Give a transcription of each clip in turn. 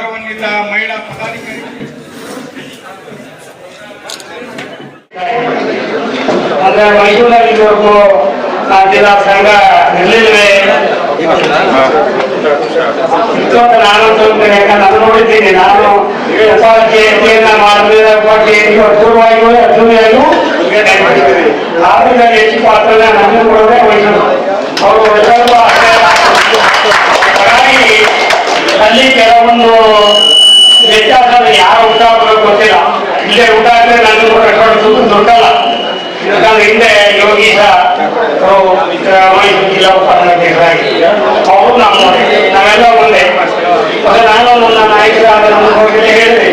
ಗೌರವಾನ್ವಿತ ಮಹಿಳಾ ಪದಾಧಿಕಾರಿ ಅಂದ್ರೆ ಮೈಸೂರಿನಲ್ಲಿವರೆಗೂ ಜಿಲ್ಲಾ ಸಂಘ ಇರಲಿಲ್ಲವೇ ನಾನು ಯಾಕಂದ್ರೆ ನೋಡಿದ್ದೀನಿ. ನಾನು ಉಪಾಧ್ಯಕ್ಷೆಯನ್ನ ಮಾಡಿದ್ರೆ ಪೂರ್ವವಾಗಿಯೂ ಅರ್ಜುನಿಯಾಗೂ ಆರ್ಥಿಕವಾಗಿ ಹೆಚ್ಚು ಪಾತ್ರ ನಮಗೆ ಕೊಡೋದೇ ಮೈಸೂರು. ಅವರು ಸ್ವಲ್ಪ ಹಾಗಾಗಿ ಅಲ್ಲಿ ಕೆಲವೊಂದು ವ್ಯತ್ಯಾಸ ಯಾರು ಊಟ ಹಾಕೋದು ಗೊತ್ತಿಲ್ಲ. ಇಲ್ಲೇ ಊಟ ಹಾಕಿದ್ರೆ ನನ್ನ ಕಟ್ಕೊಂಡು ದೊಡ್ಡಲ್ಲ. ಯಾಕಂದ್ರೆ ಹಿಂದೆ ಯೋಗೀಶ ಮೈಸೂರು ಜಿಲ್ಲಾ ಉಪಾಧ್ಯಕ್ಷರಾಗಿ ಅವರು ನಾವೆಲ್ಲ ಒಂದೇ. ನಾನು ನನ್ನ ನಾಯಕರಾದ ನಮ್ಮ ಹೋಗಿ ಹೇಳಿದೆ,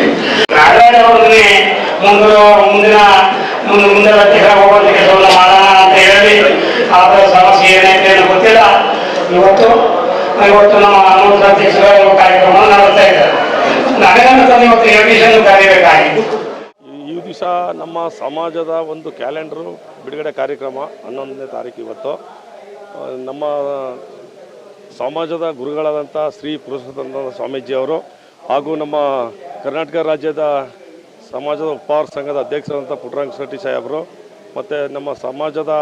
ನಾರಾಯಣ ಅವ್ರನ್ನೇ ಮುಂದಿನ ಅಧ್ಯಕ್ಷ ಹೋಗುವಂತ ಕೆಲಸವನ್ನು ಮಾಡೋಣ ಅಂತ ಹೇಳಿ ಅದರ ಸಮಸ್ಯೆ ಏನೈತೆ ಅನ್ನೋ ಗೊತ್ತಿಲ್ಲ. ಇವತ್ತು ನಮ್ಮ ನೂತನ ಅಧ್ಯಕ್ಷರ ಕಾರ್ಯಕ್ರಮವನ್ನು ನಡೆಸ್ತಾ ಇದ್ದಾರೆ. ನನಗನ್ನಿಸ್ತದೆ ಇವತ್ತು ಯೋಗೀಶನ್ನು ಕರೀಬೇಕಾಗಿತ್ತು. ಈ ದಿವಸ ನಮ್ಮ ಸಮಾಜದ ಒಂದು ಕ್ಯಾಲೆಂಡರು ಬಿಡುಗಡೆ ಕಾರ್ಯಕ್ರಮ 11ನೇ ತಾರೀಕು. ಇವತ್ತು ನಮ್ಮ ಸಮಾಜದ ಗುರುಗಳಾದಂಥ ಶ್ರೀ ಪುರುಷೋತ್ತಮ ಸ್ವಾಮೀಜಿಯವರು ಹಾಗೂ ನಮ್ಮ ಕರ್ನಾಟಕ ರಾಜ್ಯದ ಸಮಾಜದ ಉಪಹಾರ ಸಂಘದ ಅಧ್ಯಕ್ಷರಾದಂಥ ಪುಟ್ಟರಂಗ ಶೆಟ್ಟಿ ಸಾಹೇಬರು ಮತ್ತು ನಮ್ಮ ಸಮಾಜದ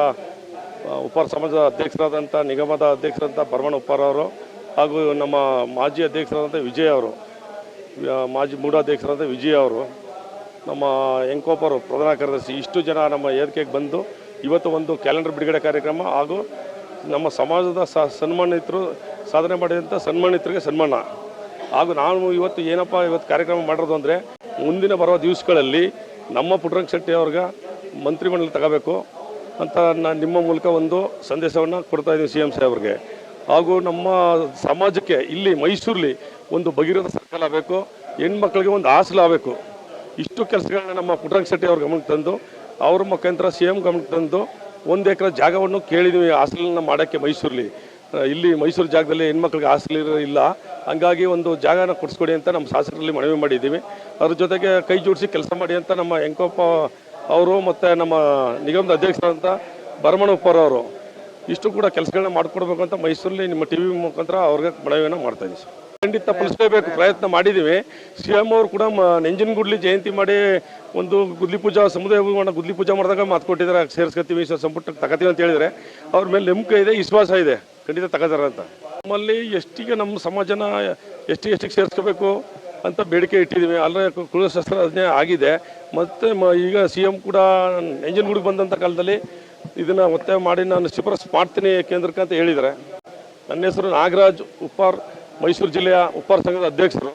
ಉಪಹಾರ ಸಮಾಜದ ಅಧ್ಯಕ್ಷರಾದಂಥ ನಿಗಮದ ಅಧ್ಯಕ್ಷರಾದಂಥ ಭರಮಣ ಉಪ್ಪಾರ ಅವರು ಹಾಗೂ ನಮ್ಮ ಮಾಜಿ ಅಧ್ಯಕ್ಷರಾದಂಥ ವಿಜಯ್ ಅವರು, ಮಾಜಿ ಮೂಢಾಧ್ಯಕ್ಷರಾದಂಥ ವಿಜಯ್ ಅವರು, ನಮ್ಮ ಎಂಕೋಪರು ಪ್ರಧಾನ ಕಾರ್ಯದರ್ಶಿ, ಇಷ್ಟು ಜನ ನಮ್ಮ ವೇದಿಕೆಗೆ ಬಂದು ಇವತ್ತು ಒಂದು ಕ್ಯಾಲೆಂಡರ್ ಬಿಡುಗಡೆ ಕಾರ್ಯಕ್ರಮ ಹಾಗೂ ನಮ್ಮ ಸಮಾಜದ ಸನ್ಮಾನಿತರು ಸಾಧನೆ ಮಾಡಿದಂಥ ಸನ್ಮಾನಿತರಿಗೆ ಸನ್ಮಾನ ಹಾಗೂ ನಾವು ಇವತ್ತು ಕಾರ್ಯಕ್ರಮ ಮಾಡಿರೋದು ಅಂದರೆ ಮುಂದಿನ ಬರುವ ದಿವಸಗಳಲ್ಲಿ ನಮ್ಮ ಪುಟ್ಟರಂಗ ಶೆಟ್ಟಿ ಅವ್ರಿಗೆ ಮಂತ್ರಿಮಂಡಲ ತಗೋಬೇಕು ಅಂತ ನಾನು ನಿಮ್ಮ ಮೂಲಕ ಒಂದು ಸಂದೇಶವನ್ನು ಕೊಡ್ತಾಯಿದ್ದೀನಿ ಸಿ ಎಂ ಸಾಹೇಬ್ರಿಗೆ. ಹಾಗೂ ನಮ್ಮ ಸಮಾಜಕ್ಕೆ ಇಲ್ಲಿ ಮೈಸೂರಲ್ಲಿ ಒಂದು ಭಗೀರಥ ಸರ್ಕಲ್ ಆಗಬೇಕು, ಹೆಣ್ಮಕ್ಳಿಗೆ ಒಂದು ಹಾಸ್ಟೆಲ್ ಆಗಬೇಕು. ಇಷ್ಟು ಕೆಲಸಗಳನ್ನ ನಮ್ಮ ಪುಟ್ಟರಂಗ ಶೆಟ್ಟಿ ಅವ್ರ ಗಮನಕ್ಕೆ ತಂದು ಅವ್ರ ಮುಖಾಂತರ ಸಿ ಎಂ ಗಮನಕ್ಕೆ ತಂದು 1 ಎಕರೆ ಜಾಗವನ್ನು ಕೇಳಿದ್ವಿ ಹಾಸ್ಟೆಲನ್ನ ಮಾಡೋಕ್ಕೆ ಮೈಸೂರಲ್ಲಿ. ಇಲ್ಲಿ ಮೈಸೂರು ಜಾಗದಲ್ಲಿ ಹೆಣ್ಮಕ್ಳಿಗೆ ಹಾಸ್ಟೆಲ್ ಇಲ್ಲ, ಹಂಗಾಗಿ ಒಂದು ಜಾಗನ ಕೊಡಿಸ್ಕೊಡಿ ಅಂತ ನಮ್ಮ ಶಾಸಕರಲ್ಲಿ ಮನವಿ ಮಾಡಿದ್ದೀವಿ. ಅದ್ರ ಜೊತೆಗೆ ಕೈ ಜೋಡಿಸಿ ಕೆಲಸ ಮಾಡಿ ಅಂತ ನಮ್ಮ ಎಂಕೋಪ ಅವರು ಮತ್ತು ನಮ್ಮ ನಿಗಮದ ಅಧ್ಯಕ್ಷರಾದಂಥ ಭರಮಣ ಉಪ್ಪಾರ ಅವರು ಇಷ್ಟು ಕೂಡ ಕೆಲಸಗಳನ್ನ ಮಾಡಿಕೊಡ್ಬೇಕು ಅಂತ ಮೈಸೂರಲ್ಲಿ ನಿಮ್ಮ ಟಿ ವಿ ಮುಖಾಂತರ ಅವ್ರಿಗೆ ಮನವಿಯನ್ನು ಮಾಡ್ತಾಯಿದ್ದೀವಿ ಸರ್. ಖಂಡಿತ ಫಲಿಸಲೇಬೇಕು, ಪ್ರಯತ್ನ ಮಾಡಿದ್ದೀವಿ. ಸಿ ಎಂ ಅವರು ಕೂಡ ನಂಜನಗೂಡ್ಲಿ ಜಯಂತಿ ಮಾಡಿ ಒಂದು ಗುದ್ಲಿ ಪೂಜಾ ಸಮುದಾಯ ಗುದ್ಲಿ ಪೂಜಾ ಮಾಡಿದಾಗ ಮಾತು ಕೊಟ್ಟಿದ್ದಾರೆ, ಸೇರಿಸ್ಕೊತೀವಿ ಸಂಪುಟಕ್ಕೆ ತಗೋತೀವಿ ಅಂತ ಹೇಳಿದರೆ ಅವ್ರ ಮೇಲೆ ನಂಬಿಕೆ ಇದೆ, ವಿಶ್ವಾಸ ಇದೆ, ಖಂಡಿತ ತಗೋತಾರೆ ಅಂತ. ನಮ್ಮಲ್ಲಿ ಎಷ್ಟಿಗೆ ನಮ್ಮ ಸಮಾಜನ ಎಷ್ಟಿಗೆ ಸೇರಿಸ್ಕೋಬೇಕು ಅಂತ ಬೇಡಿಕೆ ಇಟ್ಟಿದ್ದೀವಿ. ಅಲ್ಲೇ ಕುಲಶಾಸ್ತ್ರ ಅದನ್ನೇ ಆಗಿದೆ. ಮತ್ತು ಈಗ ಸಿ ಎಂ ಕೂಡ ನಂಜನಗೂಡಿಗೆ ಬಂದಂಥ ಕಾಲದಲ್ಲಿ ಇದನ್ನು ಒತ್ತಾಯ ಮಾಡಿ ನಾನು ಶಿಫಾರಸು ಮಾಡ್ತೀನಿ ಕೇಂದ್ರಕ್ಕೆ ಅಂತ ಹೇಳಿದ್ದಾರೆ. ನನ್ನ ಹೆಸರು ನಾಗರಾಜ್ ಉಪ್ಪಾರ್, ಮೈಸೂರು ಜಿಲ್ಲೆಯ ಉಪ್ಪಾರ ಸಂಘದ ಅಧ್ಯಕ್ಷರು.